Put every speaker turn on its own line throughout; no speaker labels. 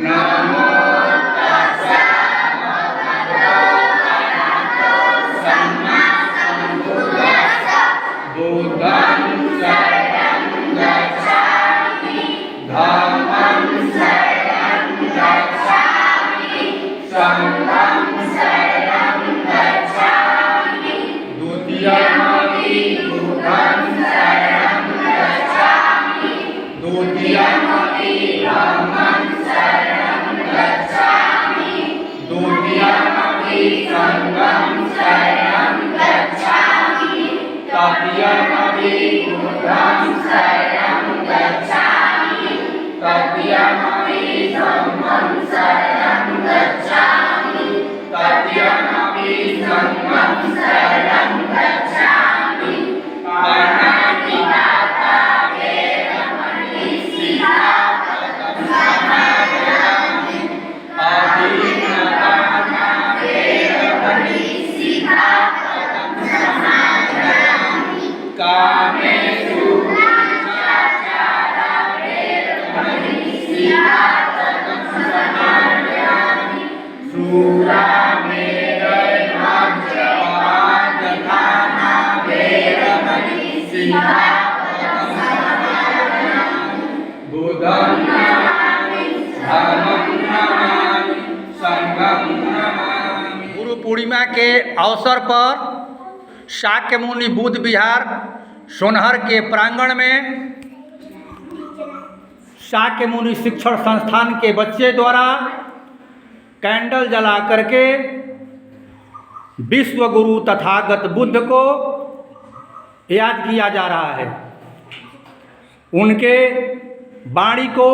नमो तस्सै भगवतो अरहतो सम्मा सम्बुद्दस्स। बुद्धं शरणं गच्छामि, धम्मं शरणं गच्छामि, संघं शरणं गच्छामि, द्वितीयमपि बुद्धं शरणं गच्छामि, द्वितीयमपि धम्मं शरणं गच्छामि, द्वितीयमपि संघं शरणं गच्छामि, तृतीयमपि बुद्धं शरणं गच्छामि, तृतीयमपि धम्मं शरणं गच्छामि, तृतीयमपि संघं शरणं गच्छामि। पाणिपाता वेरमणि सिक्खापदं समादयामि, अदीनदाना वेरमणि सिक्खापदं समादयामि, कामेषु मिथ्याचारा वेरमणि सिक्खापदं समादयामि, शूरामेरयमाज्यपादधाना वेरमणि सिक्खापदं समादयामि, बुद्धं नमामि, धम्मं नमामि, संघं नमामि।
गुरु पूर्णिमा के अवसर पर शाक्य मुनि बुद्ध विहार सोनहर के प्रांगण में शाक्य मुनि शिक्षण संस्थान के बच्चे द्वारा कैंडल जला करके विश्व गुरु तथागत बुद्ध को याद किया जा रहा है। उनके वाणी को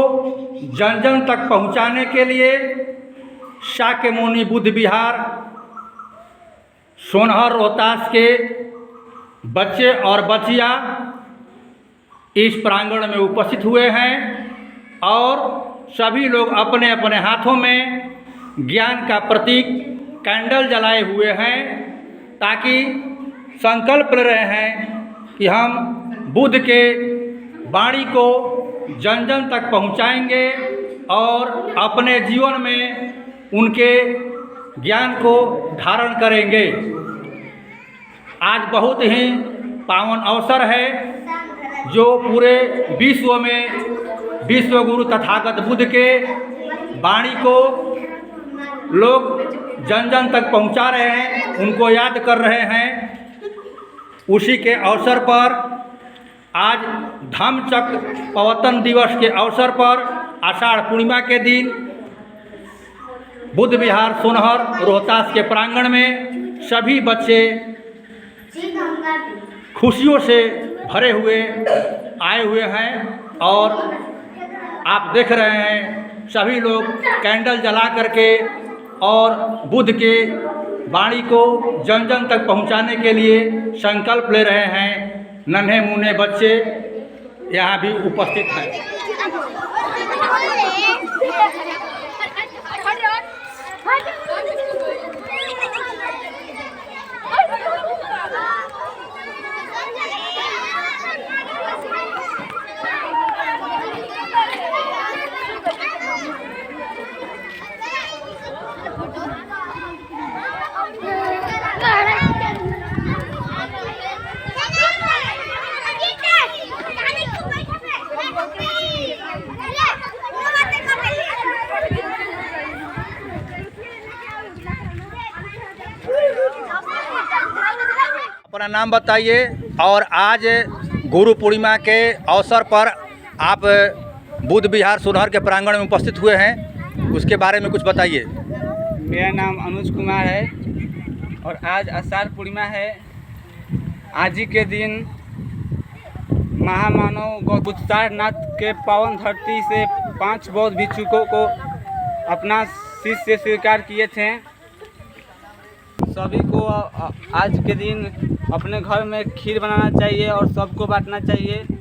जन जन तक पहुंचाने के लिए शाक्य मुनि बुद्ध विहार सोनहर रोहतास के बच्चे और बच्चियाँ इस प्रांगण में उपस्थित हुए हैं और सभी लोग अपने अपने हाथों में ज्ञान का प्रतीक कैंडल जलाए हुए हैं, ताकि संकल्प ले रहे हैं कि हम बुद्ध के वाणी को जन जन तक पहुंचाएंगे और अपने जीवन में उनके ज्ञान को धारण करेंगे। आज बहुत ही पावन अवसर है जो पूरे विश्व में विश्व गुरु तथागत बुद्ध के वाणी को लोग जन जन तक पहुंचा रहे हैं, उनको याद कर रहे हैं। उसी के अवसर पर आज धम्मचक्र प्रवर्तन दिवस के अवसर पर आषाढ़ पूर्णिमा के दिन बुद्ध विहार सोनहर रोहतास के प्रांगण में सभी बच्चे खुशियों से भरे हुए आए हुए हैं और आप देख रहे हैं सभी लोग कैंडल जला करके और बुद्ध के वाणी को जन जन तक पहुंचाने के लिए संकल्प ले रहे हैं। नन्हे मुन्ने बच्चे यहाँ भी उपस्थित हैं। अपना नाम बताइए और आज गुरु पूर्णिमा के अवसर पर आप बुद्ध विहार सोनहर के प्रांगण में उपस्थित हुए हैं, उसके बारे में कुछ बताइए।
मेरा नाम अनुज कुमार है और आज आषाढ़ पूर्णिमा है। आज ही के दिन महामानव गौतम सारनाथ के पावन धरती से 5 बौद्ध भिक्षुकों को अपना शिष्य स्वीकार किए थे। सभी को आज के दिन अपने घर में खीर बनाना चाहिए और सबको बांटना चाहिए।